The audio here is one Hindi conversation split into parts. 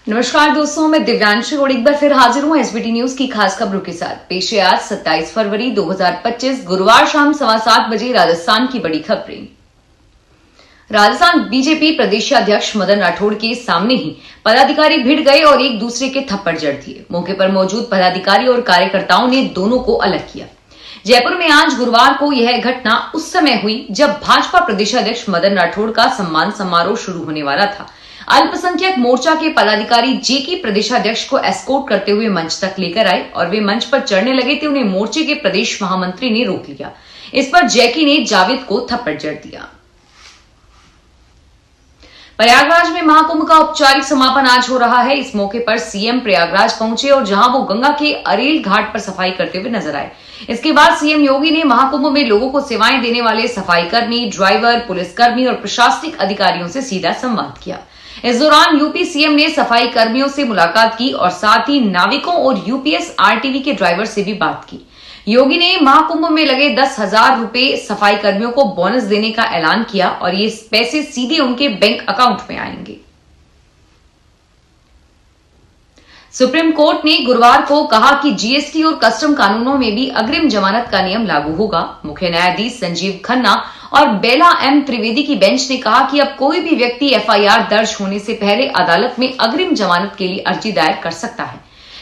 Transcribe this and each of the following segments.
नमस्कार दोस्तों, मैं दिव्यांशी और एक बार फिर हाजिर हूं एसबीटी न्यूज की खास खबरों के साथ। पेश है आज 27 फरवरी 2025 गुरुवार शाम 7:15 बजे राजस्थान की बड़ी खबरें। राजस्थान बीजेपी प्रदेश अध्यक्ष मदन राठौड़ के सामने ही पदाधिकारी भिड़ गए और एक दूसरे के थप्पड़ जड़ दिए। मौके पर मौजूद पदाधिकारी और कार्यकर्ताओं ने दोनों को अलग किया। जयपुर में आज गुरुवार को यह घटना उस समय हुई जब भाजपा प्रदेशाध्यक्ष मदन राठौड़ का सम्मान समारोह शुरू होने वाला था। अल्पसंख्यक मोर्चा के पदाधिकारी जेके प्रदेशाध्यक्ष को एस्कॉर्ट करते हुए मंच तक लेकर आए और वे मंच पर चढ़ने लगे थे। उन्हें मोर्चे के प्रदेश महामंत्री ने रोक लिया। इस पर जैकी ने जावेद को थप्पड़ जड़ दिया। प्रयागराज में महाकुंभ का औपचारिक समापन आज हो रहा है। इस मौके पर सीएम प्रयागराज पहुंचे और जहां वो गंगा के अरेल घाट पर सफाई करते हुए नजर आए। इसके बाद सीएम योगी ने महाकुंभ में लोगों को सेवाएं देने वाले सफाई कर्मी, ड्राइवर, पुलिसकर्मी और प्रशासनिक अधिकारियों से सीधा संवाद किया। इस दौरान यूपी सीएम ने सफाई कर्मियों से मुलाकात की और साथ ही नाविकों और यूपीएस आरटीवी के ड्राइवर से भी बात की। योगी ने महाकुंभ में लगे 10,000 रुपए सफाई कर्मियों को बोनस देने का ऐलान किया और ये पैसे सीधे उनके बैंक अकाउंट में आएंगे। सुप्रीम कोर्ट ने गुरुवार को कहा कि जीएसटी और कस्टम कानूनों में भी अग्रिम जमानत का नियम लागू होगा। मुख्य न्यायाधीश संजीव खन्ना और बेला एम त्रिवेदी की बेंच ने कहा कि अब कोई भी व्यक्ति एफआईआर दर्ज होने से पहले अदालत में अग्रिम जमानत के लिए अर्जी दायर कर सकता है।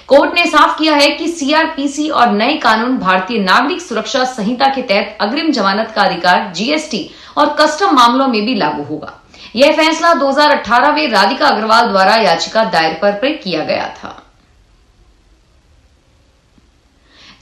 कोर्ट ने साफ किया है कि सीआरपीसी और नए कानून भारतीय नागरिक सुरक्षा संहिता के तहत अग्रिम जमानत का अधिकार जीएसटी और कस्टम मामलों में भी लागू होगा। यह फैसला 2018 में राधिका अग्रवाल द्वारा याचिका दायर पर किया गया था।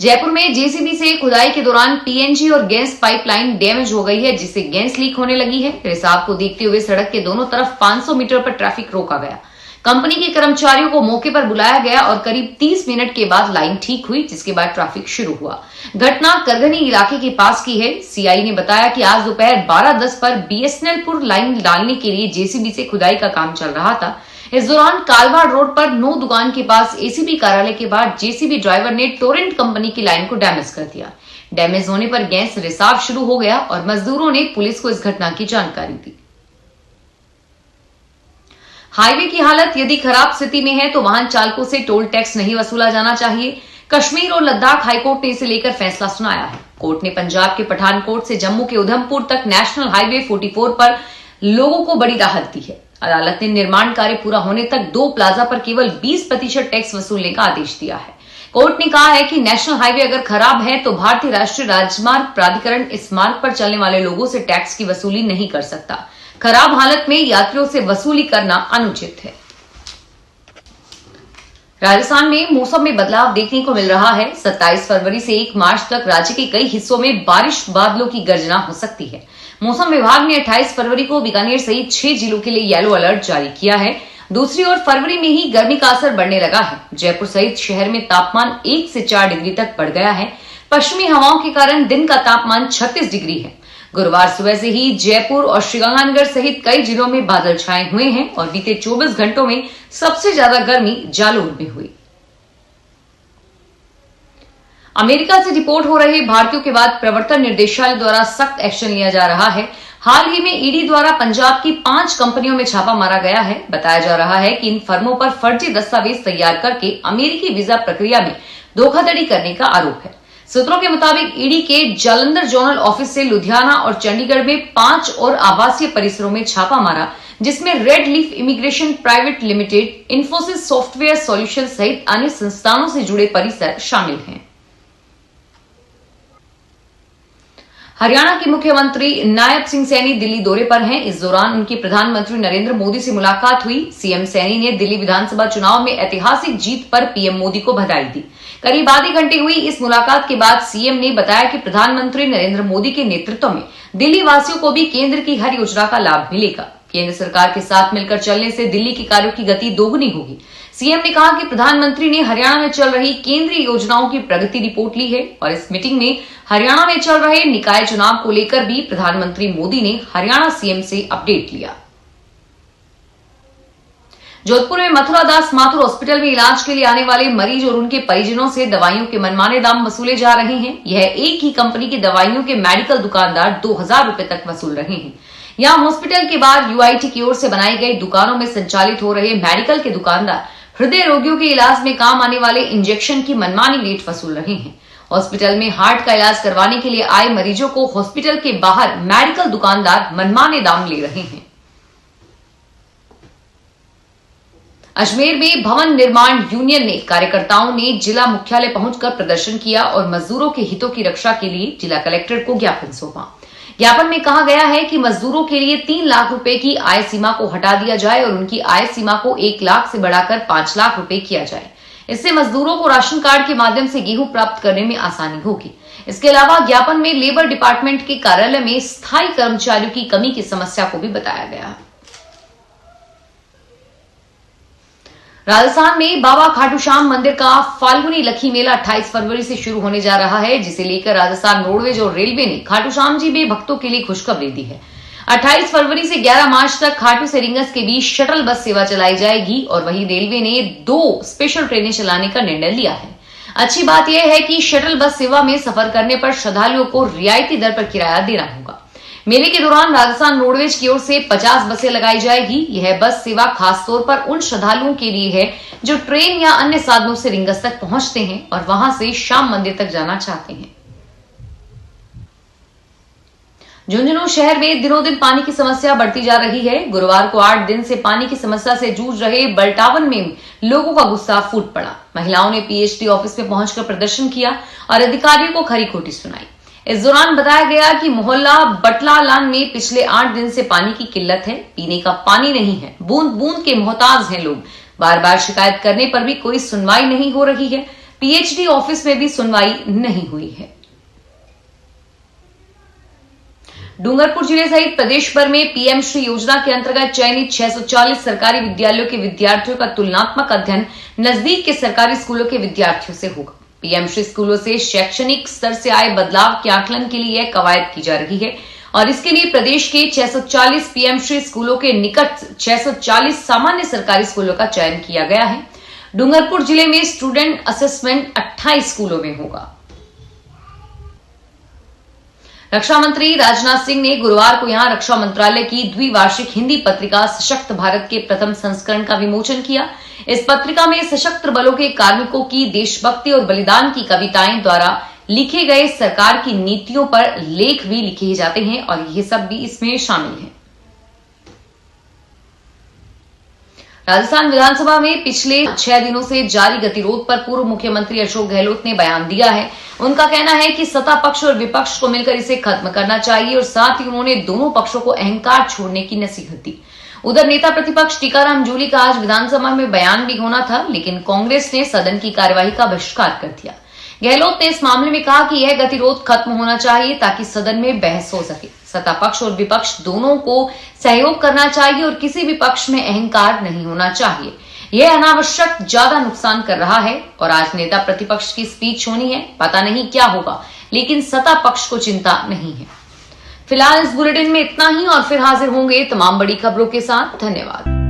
जयपुर में जेसीबी से खुदाई के दौरान पीएनजी और गैस पाइपलाइन डैमेज हो गई है, जिससे गैस लीक होने लगी है। रिसाव को देखते हुए सड़क के दोनों तरफ 500 मीटर पर ट्रैफिक रोका गया। कंपनी के कर्मचारियों को मौके पर बुलाया गया और करीब 30 मिनट के बाद लाइन ठीक हुई, जिसके बाद ट्रैफिक शुरू हुआ। घटना करगनी इलाके के पास की है। सीआई ने बताया कि आज दोपहर 12:10 पर बीएसएनएल लाइन डालने के लिए जेसीबी से खुदाई का काम चल रहा था। इस दौरान कालवाड़ रोड पर नो दुकान के पास एसीबी कार्यालय के बाद जेसीबी ड्राइवर ने टोरेंट कंपनी की लाइन को डैमेज कर दिया। डैमेज होने पर गैस रिसाव शुरू हो गया और मजदूरों ने पुलिस को इस घटना की जानकारी दी। हाईवे की हालत यदि खराब स्थिति में है तो वाहन चालकों से टोल टैक्स नहीं वसूला जाना चाहिए। कश्मीर और लद्दाख हाईकोर्ट ने इसे लेकर फैसला सुनाया है। कोर्ट ने पंजाब के पठानकोट से जम्मू के उधमपुर तक नेशनल हाईवे 44 पर लोगों को बड़ी राहत दी है। अदालत ने निर्माण कार्य पूरा होने तक 2 प्लाजा पर केवल 20% टैक्स वसूलने का आदेश दिया है। कोर्ट ने कहा है कि नेशनल हाईवे अगर खराब है तो भारतीय राष्ट्रीय राजमार्ग प्राधिकरण इस मार्ग पर चलने वाले लोगों से टैक्स की वसूली नहीं कर सकता। खराब हालत में यात्रियों से वसूली करना अनुचित है। राजस्थान में मौसम में बदलाव देखने को मिल रहा है। 27 फरवरी से 1 मार्च तक राज्य के कई हिस्सों में बारिश, बादलों की गर्जना हो सकती है। मौसम विभाग ने 28 फरवरी को बीकानेर सहित 6 जिलों के लिए येलो अलर्ट जारी किया है। दूसरी ओर फरवरी में ही गर्मी का असर बढ़ने लगा है। जयपुर सहित शहर में तापमान 1 से 4 डिग्री तक बढ़ गया है। पश्चिमी हवाओं के कारण दिन का तापमान 36 डिग्री है। गुरुवार सुबह से ही जयपुर और श्रीगंगानगर सहित कई जिलों में बादल छाए हुए हैं और बीते 24 घंटों में सबसे ज्यादा गर्मी जालौर में हुई। अमेरिका से डिपोर्ट हो रहे भारतीयों के बाद प्रवर्तन निर्देशालय द्वारा सख्त एक्शन लिया जा रहा है। हाल ही में ईडी द्वारा पंजाब की 5 कंपनियों में छापा मारा गया है। बताया जा रहा है कि इन फर्मों पर फर्जी दस्तावेज तैयार करके अमेरिकी वीजा प्रक्रिया में धोखाधड़ी करने का आरोप है। सूत्रों के मुताबिक ईडी के जालंधर जोनल ऑफिस से लुधियाना और चंडीगढ़ में 5 और आवासीय परिसरों में छापा मारा, जिसमें red leaf immigration private limited, Infosys software solution सहित अन्य संस्थानों से जुड़े परिसर शामिल हैं। हरियाणा के मुख्यमंत्री नायब सिंह सैनी दिल्ली दौरे पर हैं। इस दौरान उनकी प्रधानमंत्री नरेंद्र मोदी से मुलाकात हुई। सीएम सैनी ने दिल्ली विधानसभा चुनाव में ऐतिहासिक जीत पर पीएम मोदी को बधाई दी। करीब आधे घंटे हुई इस मुलाकात के बाद सीएम ने बताया कि प्रधानमंत्री नरेंद्र मोदी के नेतृत्व में दिल्ली वासियों को भी केंद्र की हर योजना का लाभ मिलेगा। केंद्र सरकार के साथ मिलकर चलने से दिल्ली के कार्यों की गति दोगुनी होगी। सीएम ने कहा कि प्रधानमंत्री ने हरियाणा में चल रही केंद्रीय योजनाओं की प्रगति रिपोर्ट ली है और इस मीटिंग में हरियाणा में चल रहे निकाय चुनाव को लेकर भी प्रधानमंत्री मोदी ने हरियाणा सीएम से अपडेट लिया। जोधपुर में मथुरा दास माथुर हॉस्पिटल में इलाज के लिए आने वाले मरीज और उनके परिजनों से दवाइयों के मनमाने दाम वसूले जा रहे हैं। यह एक ही कंपनी की दवाइयों के मेडिकल दुकानदार 2000 रुपए तक वसूल रहे हैं। यहाँ हॉस्पिटल के बाद यूआईटी की ओर से बनाई गई दुकानों में संचालित हो रहे मेडिकल के दुकानदार हृदय रोगियों के इलाज में काम आने वाले इंजेक्शन की मनमानी रेट वसूल रहे हैं। हॉस्पिटल में हार्ट का इलाज करवाने के लिए आए मरीजों को हॉस्पिटल के बाहर मेडिकल दुकानदार मनमाने दाम ले रहे हैं। अजमेर में भवन निर्माण यूनियन ने कार्यकर्ताओं ने जिला मुख्यालय पहुंचकर प्रदर्शन किया और मजदूरों के हितों की रक्षा के लिए जिला कलेक्टर को ज्ञापन सौंपा। ज्ञापन में कहा गया है कि मजदूरों के लिए 3 लाख रुपए की आय सीमा को हटा दिया जाए और उनकी आय सीमा को 1 लाख से बढ़ाकर 5 लाख रुपए किया जाए। इससे मजदूरों को राशन कार्ड के माध्यम से गेहूं प्राप्त करने में आसानी होगी। इसके अलावा ज्ञापन में लेबर डिपार्टमेंट के कार्यालय में स्थायी कर्मचारियों की कमी की समस्या को भी बताया गया है। राजस्थान में बाबा खाटू श्याम मंदिर का फाल्गुनी लखी मेला 28 फरवरी से शुरू होने जा रहा है, जिसे लेकर राजस्थान रोडवेज और रेलवे ने खाटू श्याम जी में भक्तों के लिए खुशखबरी दी है। 28 फरवरी से 11 मार्च तक खाटू से रिंगस के बीच शटल बस सेवा चलाई जाएगी और वहीं रेलवे ने 2 स्पेशल ट्रेनें चलाने का निर्णय लिया है। अच्छी बात यह है कि शटल बस सेवा में सफर करने पर श्रद्धालुओं को रियायती दर पर किराया देना होगा। मेले के दौरान राजस्थान रोडवेज की ओर से 50 बसें लगाई जाएगी। यह बस सेवा खासतौर पर उन श्रद्धालुओं के लिए है जो ट्रेन या अन्य साधनों से रिंगस तक पहुंचते हैं और वहां से श्याम मंदिर तक जाना चाहते हैं। झुंझुनू शहर में दिनों दिन पानी की समस्या बढ़ती जा रही है। गुरुवार को 8 दिन से पानी की समस्या से जूझ रहे बल्टावन में लोगों का गुस्सा फूट पड़ा। महिलाओं ने पीएचडी ऑफिस में पहुंचकर प्रदर्शन किया और अधिकारियों को खरी खोटी सुनाई। इस दौरान बताया गया कि मोहल्ला बटलालान में पिछले 8 दिन से पानी की किल्लत है, पीने का पानी नहीं है, बूंद बूंद के मोहताज हैं लोग। बार बार शिकायत करने पर भी कोई सुनवाई नहीं हो रही है। पीएचडी ऑफिस में भी सुनवाई नहीं हुई है। डूंगरपुर जिले सहित प्रदेश भर में पीएम श्री योजना के अंतर्गत चयनित 640 सरकारी विद्यालयों के विद्यार्थियों का तुलनात्मक अध्ययन नजदीक के सरकारी स्कूलों के विद्यार्थियों से होगा। पीएम श्री स्कूलों से शैक्षणिक स्तर से आए बदलाव के आकलन के लिए कवायद की जा रही है और इसके लिए प्रदेश के 640 पीएम श्री स्कूलों के निकट 640 सामान्य सरकारी स्कूलों का चयन किया गया है। डूंगरपुर जिले में स्टूडेंट असेसमेंट 28 स्कूलों में होगा। रक्षा मंत्री राजनाथ सिंह ने गुरुवार को यहां रक्षा मंत्रालय की द्विवार्षिक हिंदी पत्रिका सशक्त भारत के प्रथम संस्करण का विमोचन किया। इस पत्रिका में सशस्त्र बलों के कार्मिकों की देशभक्ति और बलिदान की कविताएं द्वारा लिखे गए सरकार की नीतियों पर लेख भी लिखे जाते हैं और ये सब भी इसमें शामिल है। राजस्थान विधानसभा में पिछले 6 दिनों से जारी गतिरोध पर पूर्व मुख्यमंत्री अशोक गहलोत ने बयान दिया है। उनका कहना है कि सत्ता पक्ष और विपक्ष को मिलकर इसे खत्म करना चाहिए और साथ ही उन्होंने दोनों पक्षों को अहंकार छोड़ने की नसीहत दी। उधर नेता प्रतिपक्ष टीकाराम जूली का आज विधानसभा में बयान भी होना था, लेकिन कांग्रेस ने सदन की कार्यवाही का बहिष्कार कर दिया। गहलोत ने इस मामले में कहा कि यह गतिरोध खत्म होना चाहिए ताकि सदन में बहस हो सके। सत्ता पक्ष और विपक्ष दोनों को सहयोग करना चाहिए और किसी भी पक्ष में अहंकार नहीं होना चाहिए। यह अनावश्यक ज्यादा नुकसान कर रहा है और आज नेता प्रतिपक्ष की स्पीच होनी है। पता नहीं क्या होगा, लेकिन सत्ता पक्ष को चिंता नहीं है। फिलहाल इस बुलेटिन में इतना ही और फिर हाजिर होंगे तमाम बड़ी खबरों के साथ। धन्यवाद।